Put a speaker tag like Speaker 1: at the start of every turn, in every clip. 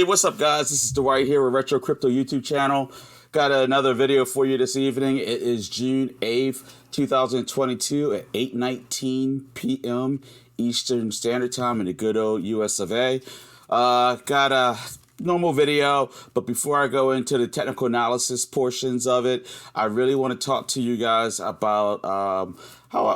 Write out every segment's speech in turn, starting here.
Speaker 1: Hey, what's up, guys? This is Dwight here with Retro Crypto YouTube channel. Got another video for you this evening. It is June 8th, 2022 at 8:19 p.m. Eastern Standard Time in the good old US of A. Got a normal video, but before I go into the technical analysis portions of it, I really want to talk to you guys about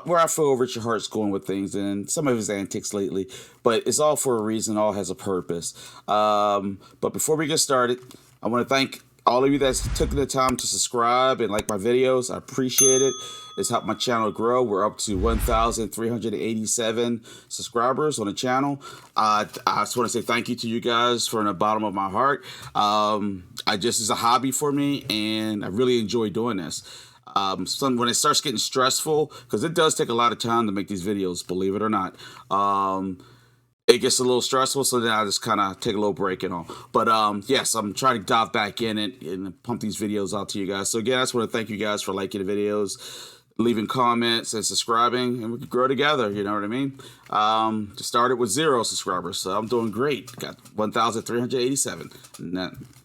Speaker 1: where I feel Richard Hart's going with things and some of his antics lately. But it's all for a reason, all has a purpose. But before we get started, I want to thank all of you that took the time to subscribe and like my videos. I appreciate it. It's helped my channel grow. We're up to 1,387 subscribers on the channel. I just want to say thank you to you guys from the bottom of my heart. It's a hobby for me, and I really enjoy doing this. When it starts getting stressful, because it does take a lot of time to make these videos, believe it or not, it gets a little stressful, so then I just kind of take a little break and all. But yes, I'm trying to dive back in it and pump these videos out to you guys. So again, I just want to thank you guys for liking the videos, leaving comments, and subscribing, and we can grow together. You know what I mean? Just started with 0 subscribers, so I'm doing great. Got 1,387.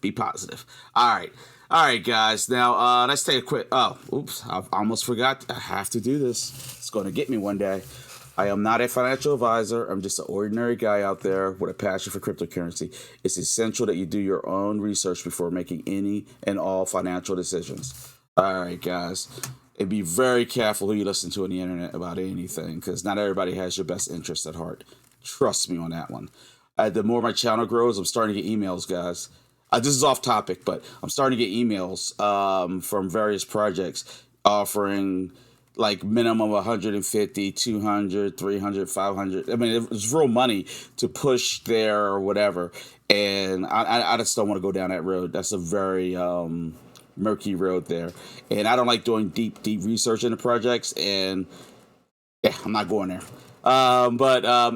Speaker 1: Be positive. All right, guys. Now let's take a quick. Oh, oops! I almost forgot. I have to do this. It's going to get me one day. I am not a financial advisor. I'm just an ordinary guy out there with a passion for cryptocurrency. It's essential that you do your own research before making any and all financial decisions. All right, guys. And be very careful who you listen to on the internet about anything, because not everybody has your best interest at heart. Trust me on that one. The more my channel grows, I'm starting to get emails, guys. This is off topic, but I'm starting to get emails from various projects offering like minimum 150, 200, 300, 500. I mean, it's real money to push there or whatever. And I just don't want to go down that road. That's a very murky road there. And I don't like doing deep research into projects. And yeah, I'm not going there.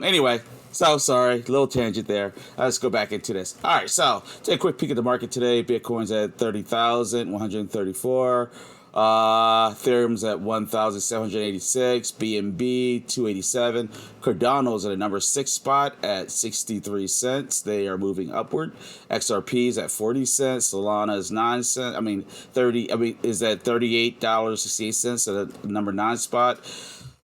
Speaker 1: Anyway, so sorry, little tangent there. Let's go back into this. All right, so take a quick peek at the market today. Bitcoin's at 30,134. Ethereum's at 1,786, BNB 287, Cardano's at a number 6 spot at 63 cents. They are moving upward. XRP's at 40 cents. Solana is 9 cents. Is at $38.68 at a number 9 spot.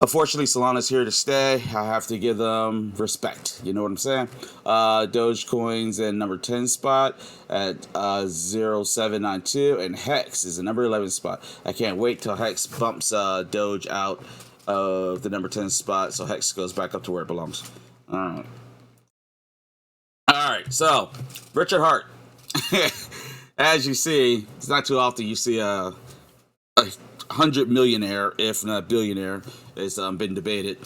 Speaker 1: Unfortunately, Solana's here to stay. I have to give them respect. You know what I'm saying? Dogecoin's in number 10 spot at 0.792, and HEX is the number 11 spot. I can't wait till HEX bumps Doge out of the number 10 spot, so HEX goes back up to where it belongs. All right. So Richard Hart, as you see, it's not too often you see a 100 millionaire, if not billionaire, has been debated,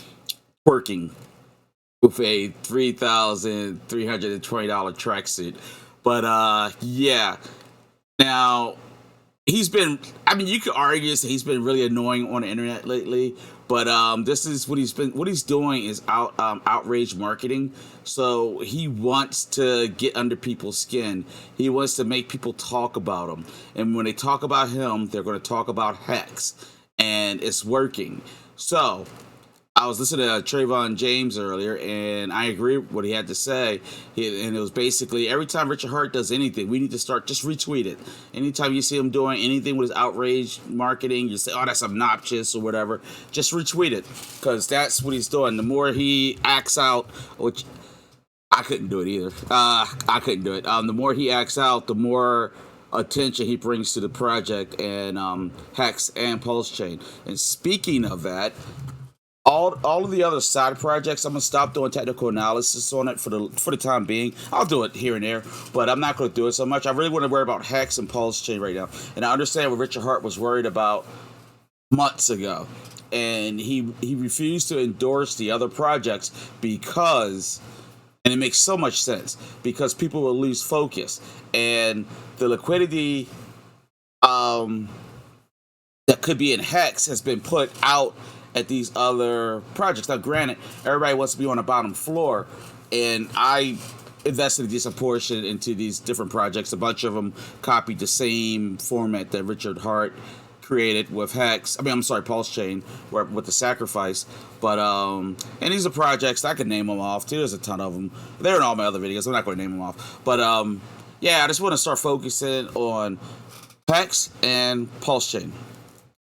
Speaker 1: working with a $3,320 tracksuit. But yeah, now he's been, you could argue that he's been really annoying on the internet lately, but this is what he's doing is outrage marketing. So he wants to get under people's skin. He wants to make people talk about him, and when they talk about him, they're going to talk about HEX, and it's working. So I was listening to Trayvon James earlier, and I agree with what he had to say. And it was basically, every time Richard Hart does anything, we need to start, just retweet it. Anytime you see him doing anything with his outrage marketing, you say, oh, that's obnoxious or whatever, just retweet it, because that's what he's doing. The more he acts out, which I couldn't do it either. I couldn't do it. The more he acts out, the more attention he brings to the project and HEX and Pulse Chain. And speaking of that, all of the other side projects, I'm gonna stop doing technical analysis on it for the time being. I'll do it here and there, but I'm not gonna do it so much. I really want to worry about HEX and Pulse Chain right now. And I understand what Richard Hart was worried about months ago, and he refused to endorse the other projects because, and it makes so much sense, because people will lose focus, and the liquidity that could be in HEX has been put out at these other projects. Now, granted, everybody wants to be on the bottom floor, and I invested a decent portion into these different projects. A bunch of them copied the same format that Richard Hart created with Hex. I mean, I'm sorry, Pulse Chain, with the sacrifice. But and these are projects I could name them off too. There's a ton of them. They're in all my other videos. I'm not going to name them off. But yeah, I just want to start focusing on Hex and Pulse Chain,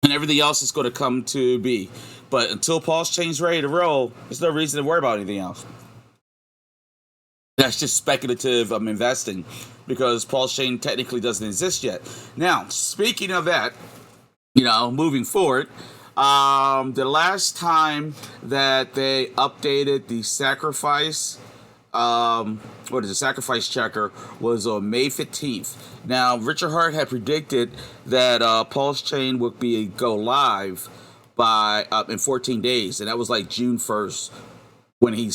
Speaker 1: and everything else is going to come to be. But until Pulse Chain's ready to roll, there's no reason to worry about anything else. That's just speculative investing, because Pulse Chain technically doesn't exist yet. Now, speaking of that, moving forward, the last time that they updated the sacrifice, what is the sacrifice checker, was on May 15th. Now, Richard Hart had predicted that Pulse Chain would go live by in 14 days, and that was like June 1st when May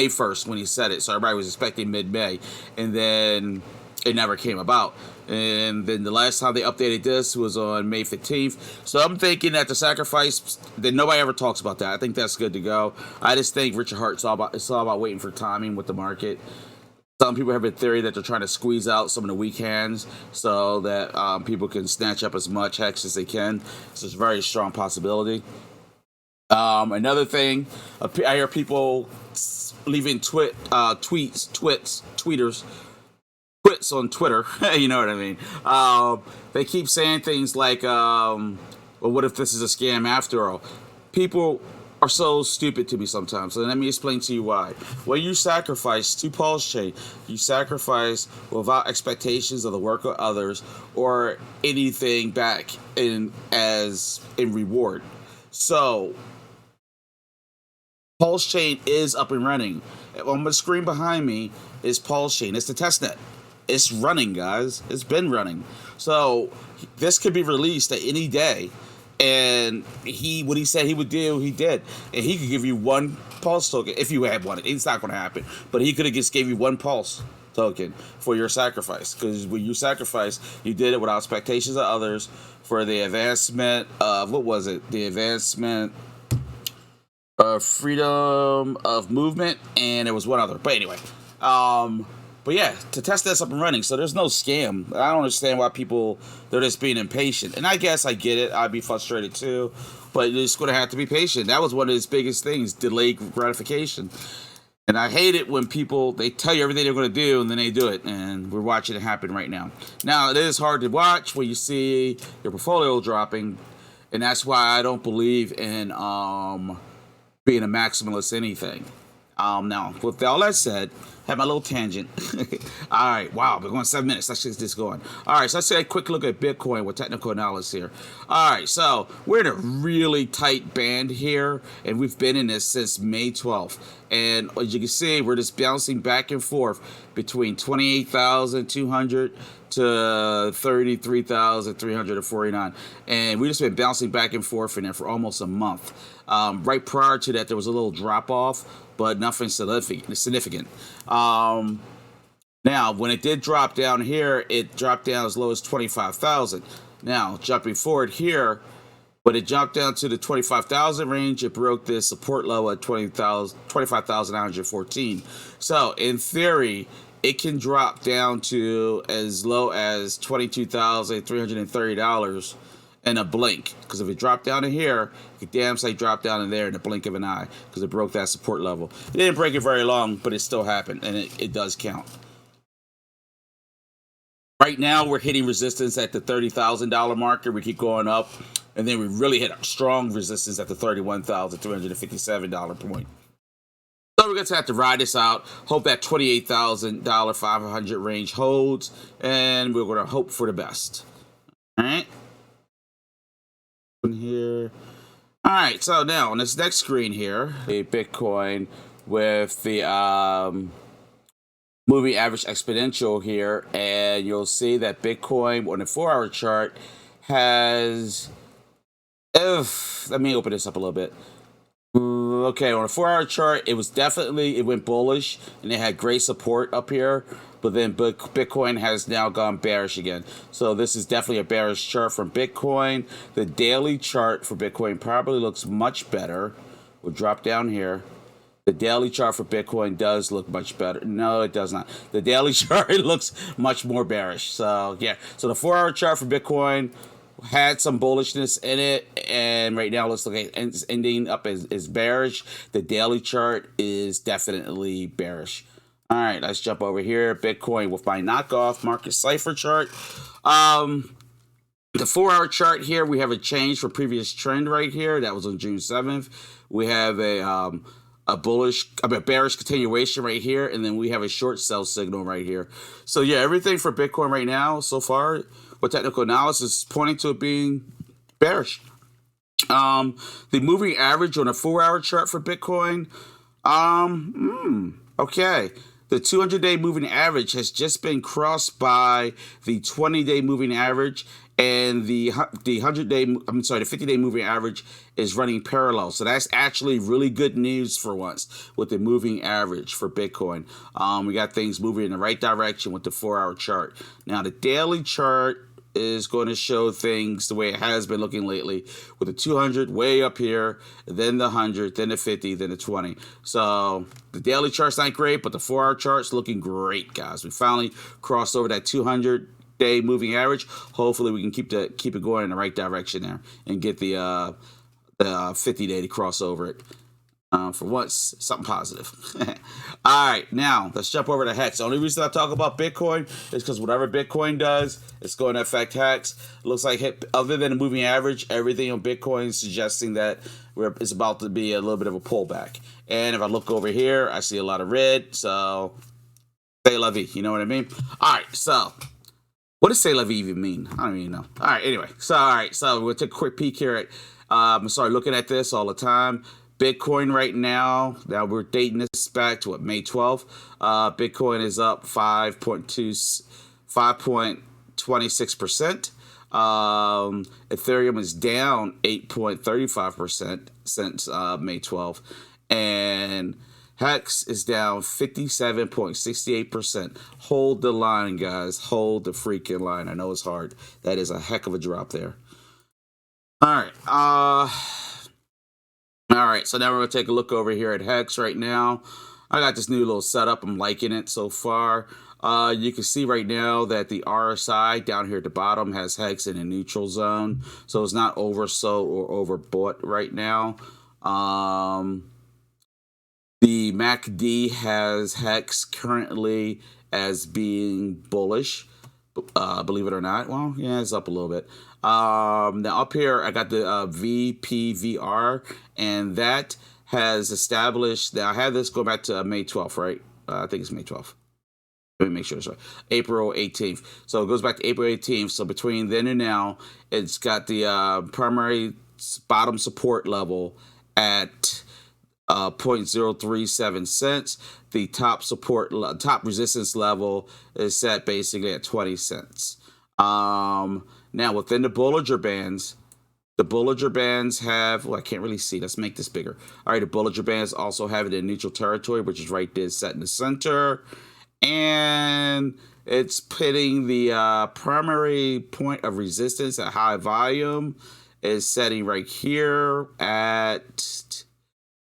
Speaker 1: 1st when he said it. So everybody was expecting mid-May, and then it never came about. And then the last time they updated this was on May 15th. So I'm thinking that the sacrifice, that nobody ever talks about that. I think that's good to go. I just think Richard Hart, it's all about waiting for timing with the market. Some people have a theory that they're trying to squeeze out some of the weak hands so that people can snatch up as much Hex as they can. So it's a very strong possibility. Another thing, I hear people leaving tweets on Twitter. You know what I mean? They keep saying things like, well, what if this is a scam after all? People are so stupid to me sometimes. So let me explain to you why. When you sacrifice to Pulse Chain, you sacrifice without expectations of the work of others or anything back in reward. So Pulse Chain is up and running. On the screen behind me is Pulse Chain. It's the testnet. It's running, guys. It's been running. So this could be released at any day. And what he said he would do, he did. And he could give you one Pulse token if you had one. It's not going to happen. But he could have just gave you one Pulse token for your sacrifice. Because when you sacrifice, you did it without expectations of others for the advancement of, what was it? The advancement freedom of movement, and there was one other. But anyway, but yeah, to test this up and running, so there's no scam. I don't understand why they're just being impatient. And I guess I get it. I'd be frustrated too, but you're just going to have to be patient. That was one of his biggest things, delayed gratification. And I hate it when they tell you everything they're going to do and then they do it. And we're watching it happen right now. Now, it is hard to watch when you see your portfolio dropping, and that's why I don't believe in being a maximalist anything. Now, with all that said, have my little tangent. All right, wow, we're going 7 minutes. Let's just get going. All right, so let's take a quick look at Bitcoin with technical analysis here. All right, so we're in a really tight band here, and we've been in this since May 12th. And as you can see, we're just bouncing back and forth between 28,200 to 33,349, and we just been bouncing back and forth in there for almost a month. Right prior to that, there was a little drop off, but nothing significant. Now, when it did drop down here, it dropped down as low as 25,000. Now, jumping forward here, when it jumped down to the 25,000 range, it broke this support level at 25,914. So, in theory, it can drop down to as low as $22,330 in a blink. Because if it dropped down to here, it damn sight dropped down in there in a blink of an eye, because it broke that support level. It didn't break it very long, but it still happened, and it does count. Right now, we're hitting resistance at the $30,000 marker. We keep going up, and then we really hit a strong resistance at the $31,357 point. So we're going to have to ride this out. Hope that $28,000 500 range holds, and we're going to hope for the best. All right. Here. All right. So now on this next screen here, a Bitcoin with the moving average exponential here, and you'll see that Bitcoin on the 4-hour chart has. Let me open this up a little bit. Okay, on a 4-hour chart, it went bullish, and it had great support up here, but then Bitcoin has now gone bearish again. So this is definitely a bearish chart from Bitcoin. The daily chart for Bitcoin probably looks much better. We'll drop down here. The daily chart for Bitcoin does look much better. No, it does not. The daily chart looks much more bearish. So yeah, so the 4-hour chart for Bitcoin had some bullishness in it, and right now let's look at it's ending up as bearish. The daily chart is definitely bearish. All right, let's jump over here. Bitcoin with my knockoff market cipher chart. The 4-hour chart here, we have a change from previous trend right here. That was on June 7th. We have a bearish continuation right here, and then we have a short sell signal right here. So yeah, everything for Bitcoin right now so far with technical analysis is pointing to it being bearish. The moving average on a 4-hour chart for Bitcoin, okay. The 200-day moving average has just been crossed by the 20-day moving average, and the 50-day moving average is running parallel. So that's actually really good news for once with the moving average for Bitcoin. We got things moving in the right direction with the 4-hour chart. Now the daily chart is going to show things the way it has been looking lately, with the 200 way up here, then the 100, then the 50, then the 20. So the daily chart's not great, but the 4-hour chart's looking great, guys. We finally crossed over that 200-day moving average. Hopefully we can keep it going in the right direction there and get the 50-day to cross over it. For once, something positive. All right, now let's jump over to HEX. The only reason I talk about Bitcoin is because whatever Bitcoin does, it's going to affect HEX. It looks like, other than the moving average, everything on Bitcoin is suggesting that it's about to be a little bit of a pullback. And if I look over here, I see a lot of red. So, c'est la vie, you know what I mean? All right, so what does c'est la vie even mean? I don't even know. All right, anyway. So we'll take a quick peek here at, looking at this all the time. Bitcoin right now we're dating this back to May 12th. Bitcoin is up 5.26%. Ethereum is down 8.35% since May 12th. And HEX is down 57.68%. Hold the line, guys. Hold the freaking line. I know it's hard. That is a heck of a drop there. All right, so now we're going to take a look over here at HEX right now. I got this new little setup. I'm liking it so far. You can see right now that the RSI down here at the bottom has HEX in a neutral zone. So it's not oversold or overbought right now. The MACD has HEX currently as being bullish. Believe it or not. Well, yeah, it's up a little bit. Now up here, I got the VPVR, and that has established. Now I had this go back to May 12th, right? I think it's May 12th. Let me make sure it's right. April 18th. So it goes back to April 18th. So between then and now, it's got the primary bottom support level at 0.037 cents. The top resistance level is set basically at 20 cents. Now within the Bollinger Bands, have, well, I can't really see. Let's make this bigger. All right, the Bollinger Bands also have it in neutral territory, which is right there set in the center. And it's pitting the primary point of resistance at high volume is setting right here at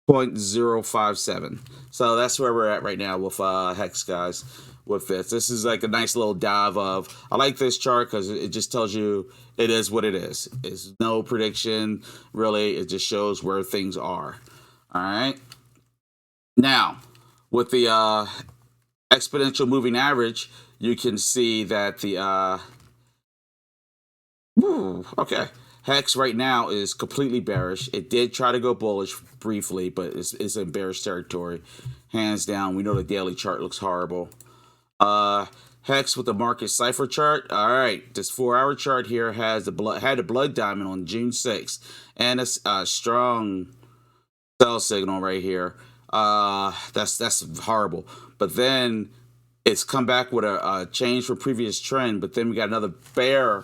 Speaker 1: 0.057. So that's where we're at right now with HEX, guys. With this is like a nice little dive of. I like this chart because it just tells you it is what it is. It's no prediction really. It just shows where things are. All right. Now with the exponential moving average, you can see that the okay. HEX right now is completely bearish. It did try to go bullish briefly, but it's in bearish territory. Hands down, we know the daily chart looks horrible. HEX with the market cipher chart. All right, this 4-hour chart here has had a blood diamond on June 6th, and a strong sell signal right here. That's horrible. But then it's come back with a change from previous trend. But then we got another bear.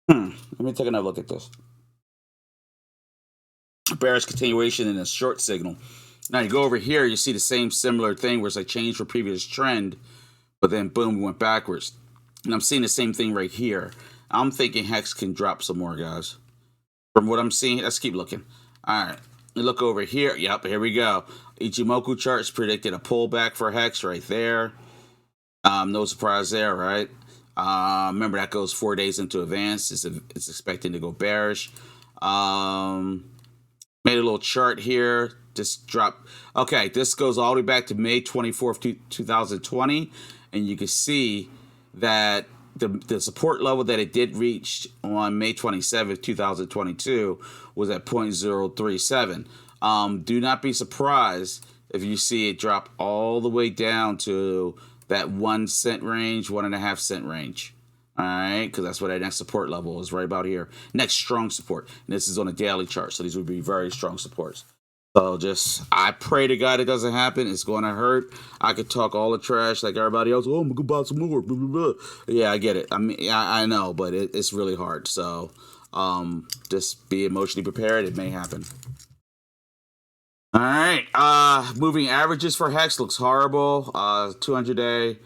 Speaker 1: Let me take another look at this. Bearish continuation in a short signal. Now you go over here, you see the same similar thing where it's like change for previous trend, but then boom, we went backwards. And I'm seeing the same thing right here. I'm thinking HEX can drop some more, guys. From what I'm seeing, let's keep looking. All right, You look over here. Yep, here we go. Ichimoku charts predicted a pullback for HEX right there. No surprise there, right? Remember, that goes 4 days into advance. It's expecting to go bearish. Made a little chart here. Just drop. Okay, this goes all the way back to May 24th, 2020. And you can see that the support level that it did reach on May 27th, 2022 was at 0.037. Do not be surprised if you see it drop all the way down to that 1 cent range, 1.5 cent range. All right, because that's what that next support level is, right about here. Next strong support. And this is on a daily chart, so these would be very strong supports. So I pray to God it doesn't happen. It's going to hurt. I could talk all the trash like everybody else. Oh, I'm going to buy some more. Blah, blah, blah. Yeah, I get it. I mean, I know, but it's really hard. So just be emotionally prepared. It may happen. All right. Moving averages for HEX looks horrible. 200-day,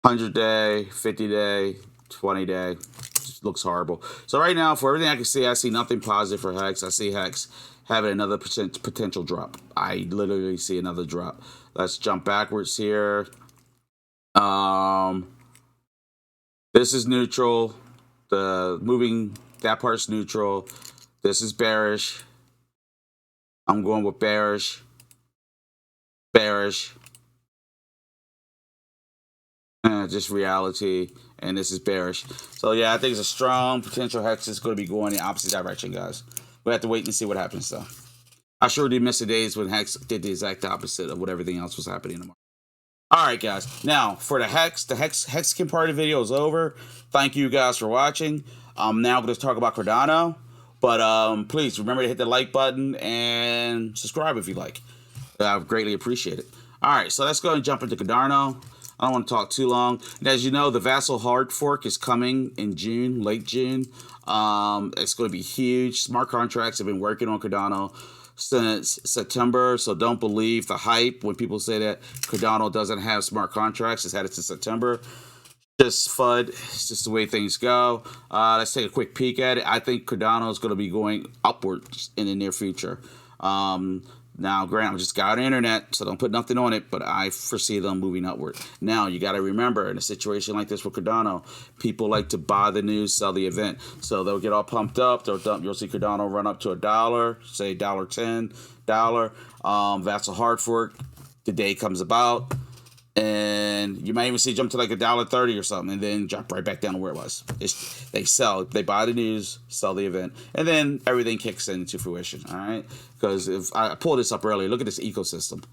Speaker 1: 100-day, 50-day, 20-day. Just looks horrible. So right now, for everything I can see, I see nothing positive for HEX. I see HEX having another potential drop. I literally see another drop. Let's jump backwards here. This is neutral. That part's neutral. This is bearish. I'm going with bearish. Bearish. Just reality. And this is bearish. So yeah, I think it's a strong potential HEX is going to be going in the opposite direction, guys. We have to wait and see what happens, though. I sure did miss the days when HEX did the exact opposite of what everything else was happening in the market. All right, guys. Now, for the Hexagon part of the video is over. Thank you guys for watching. I'm now going to talk about Cardano. But please remember to hit the like button and subscribe if you like. I would greatly appreciate it. All right, so let's go and jump into Cardano. I don't want to talk too long. And as you know, the Vassal hard fork is coming in June, late June. It's going to be huge. Smart contracts have been working on Cardano since September, so don't believe the hype when people say that Cardano doesn't have smart contracts. It's had it since September. Just FUD. It's just the way things go. Let's take a quick peek at it. I think Cardano is going to be going upwards in the near future. Now, granted, I just got on the internet, so don't put nothing on it, but I foresee them moving upward. Now, you got to remember, in a situation like this with Cardano, people like to buy the news, sell the event. So they'll get all pumped up. You'll see Cardano run up to $1, say $1.10, Vassal hard fork. The day comes about, and you might even see it jump to like $1.30 or something, and then drop right back down to where it was. They buy the news, sell the event, and then everything kicks into fruition. All right, because if I pulled this up earlier, look at this ecosystem.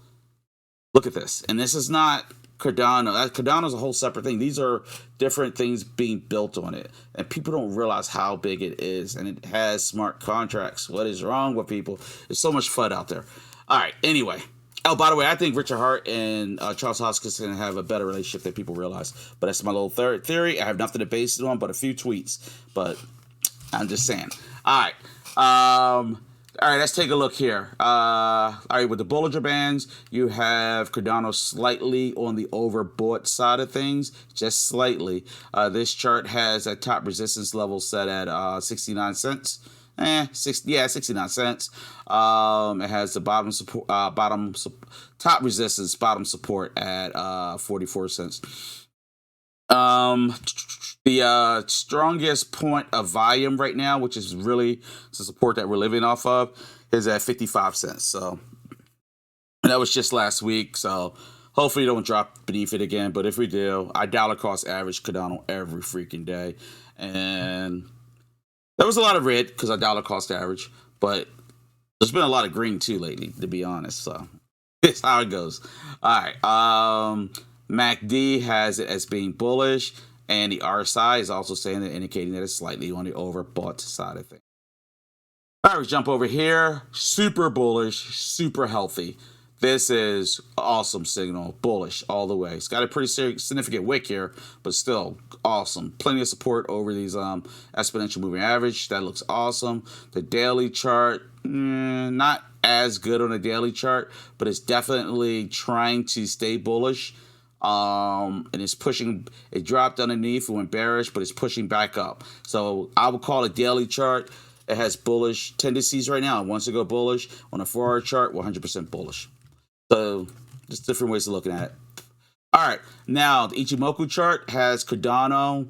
Speaker 1: Look at this, and this is not Cardano. Cardano is a whole separate thing. These are different things being built on it, and people don't realize how big it is, and it has smart contracts. What is wrong with people? There's so much FUD out there. All right, anyway. Oh, by the way, I think Richard Hart and Charles Hoskinson have a better relationship than people realize. But that's my little theory. I have nothing to base it on but a few tweets. But I'm just saying. All right. All right, let's take a look here. All right, with the Bollinger Bands, you have Cardano slightly on the overbought side of things, just slightly. This chart has a top resistance level set at 69 cents. 69 cents. It has the top resistance, bottom support at 44 cents. The strongest point of volume right now, which is really the support that we're living off of, is at 55 cents. So, and that was just last week. So hopefully don't drop beneath it again. But if we do, I dollar cost average Cardano every freaking day. And there was a lot of red because I dollar cost average, but there's been a lot of green too lately, to be honest. So it's how it goes. All right. MACD has it as being bullish, and the RSI is also saying that, indicating that it's slightly on the overbought side of things. All right, let's jump over here. Super bullish, super healthy. This is awesome signal, bullish all the way. It's got a pretty significant wick here, but still awesome. Plenty of support over these exponential moving average. That looks awesome. The daily chart, not as good on a daily chart, but it's definitely trying to stay bullish. And it's pushing. It dropped underneath, it went bearish, but it's pushing back up. So I would call a daily chart It has bullish tendencies right now. It wants to go bullish on a 4-hour chart. 100% bullish. So just different ways of looking at it. All right, now the Ichimoku chart has Cardano.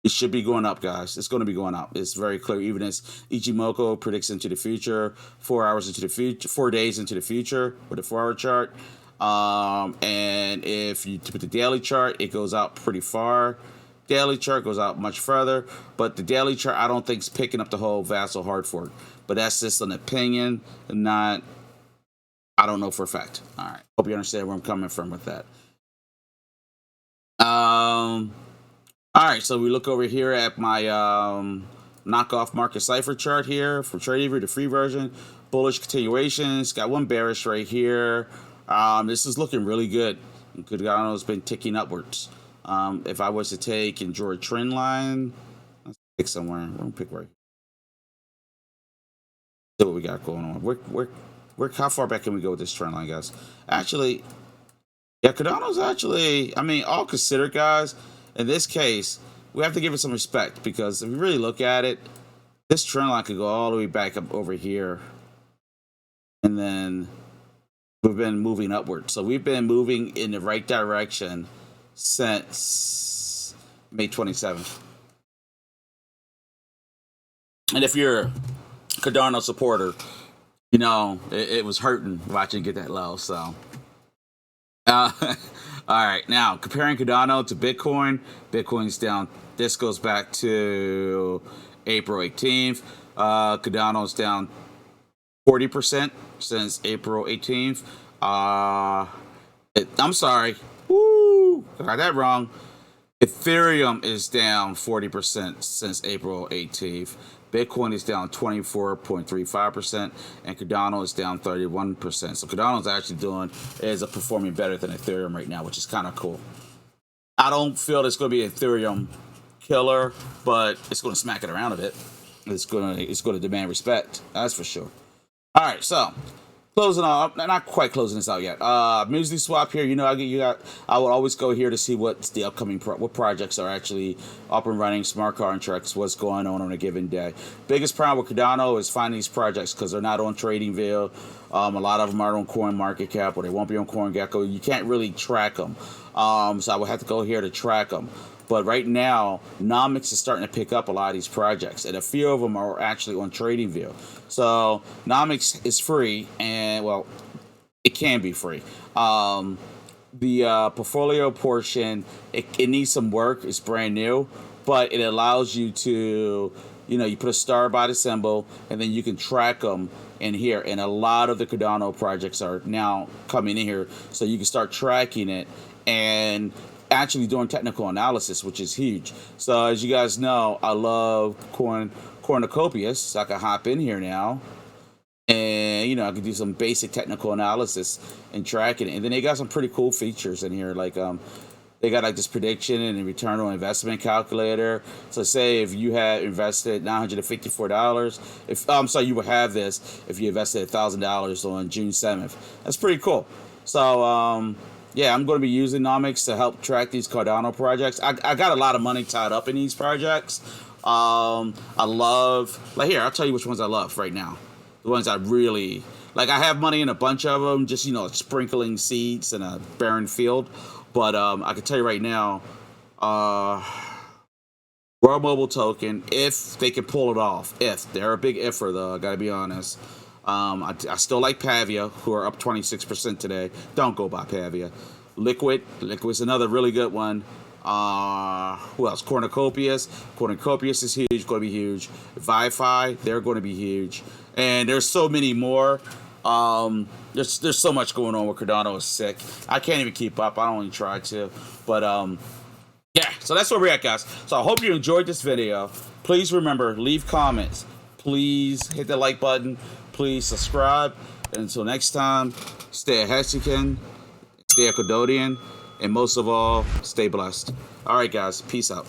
Speaker 1: It should be going up, guys. It's going to be going up. It's very clear. Even as Ichimoku predicts into the future, 4 hours into the future, 4 days into the future with a 4-hour chart. And if you put the daily chart, it goes out pretty far. Daily chart goes out much further, but the daily chart I don't think is picking up the whole Vassal hard fork. But that's just an opinion, not. I don't know for a fact. All right. Hope you understand where I'm coming from with that. All right, so we look over here at my knockoff market cipher chart here for TradingView, the free version. Bullish continuations. Got one bearish right here. This is looking really good. Cardano's been ticking upwards. If I was to take and draw a trend line, let's pick somewhere. We're gonna pick right. See what we got going on. How far back can we go with this trend line, guys? Actually, yeah, Cardano's actually. I mean, all considered, guys. In this case, we have to give it some respect because if you really look at it, this trend line could go all the way back up over here. And then we've been moving upward. So we've been moving in the right direction since May 27th. And if you're a Cardano supporter, you know, it was hurting watching it get that low. So. All right, now comparing Cardano to Bitcoin. Bitcoin's down. This goes back to April 18th. Cardano's down 40% since April 18th. I'm sorry. Woo! I got that wrong. Ethereum is down 40% since April 18th. Bitcoin is down 24.35%, and Cardano is down 31%. So Cardano's actually performing better than Ethereum right now, which is kind of cool. I don't feel it's going to be an Ethereum killer, but it's going to smack it around a bit. It's going to demand respect. That's for sure. All right, so closing off, not quite closing this out yet. Muesli swap here. You know, I would always go here to see what's the upcoming what projects are actually up and running, smart contracts, what's going on a given day. Biggest problem with Cardano is finding these projects because they're not on TradingView. A lot of them are on CoinMarketCap, or they won't be on CoinGecko. You can't really track them. So I would have to go here to track them. But right now, Nomics is starting to pick up a lot of these projects, and a few of them are actually on TradingView. So Nomics is free, and well, it can be free. The portfolio portion, it needs some work. It's brand new, but it allows you to, you know, you put a star by the symbol, and then you can track them in here. And a lot of the Cardano projects are now coming in here, so you can start tracking it and actually doing technical analysis, which is huge. So as you guys know, I love cornucopias, so I can hop in here now and, you know, I can do some basic technical analysis and tracking it. And then they got some pretty cool features in here, like they got like this prediction and return on investment calculator. So say if you had invested $954, you would have this if you invested $1,000 on June 7th. That's pretty cool. So yeah, I'm going to be using Nomics to help track these Cardano projects. I got a lot of money tied up in these projects. I love, like here, I'll tell you which ones I love right now. The ones I really, like I have money in a bunch of them, just, you know, sprinkling seeds in a barren field. But I can tell you right now, World Mobile Token, if they can pull it off, if. They're a big iffer though, I got to be honest. I still like Pavia, who are up 26% today. Don't go by Pavia. Liquid's another really good one. Who else? Cornucopias is huge, going to be huge. Wi-Fi, they're going to be huge. And there's so many more. There's so much going on with Cardano. Is sick. I can't even keep up. I don't even try to. But yeah, so that's where we're at, guys. So I hope you enjoyed this video. Please remember, leave comments. Please hit the like button. Please subscribe. And until next time, stay a Mexican, stay a Cardonian, and most of all, stay blessed. All right, guys. Peace out.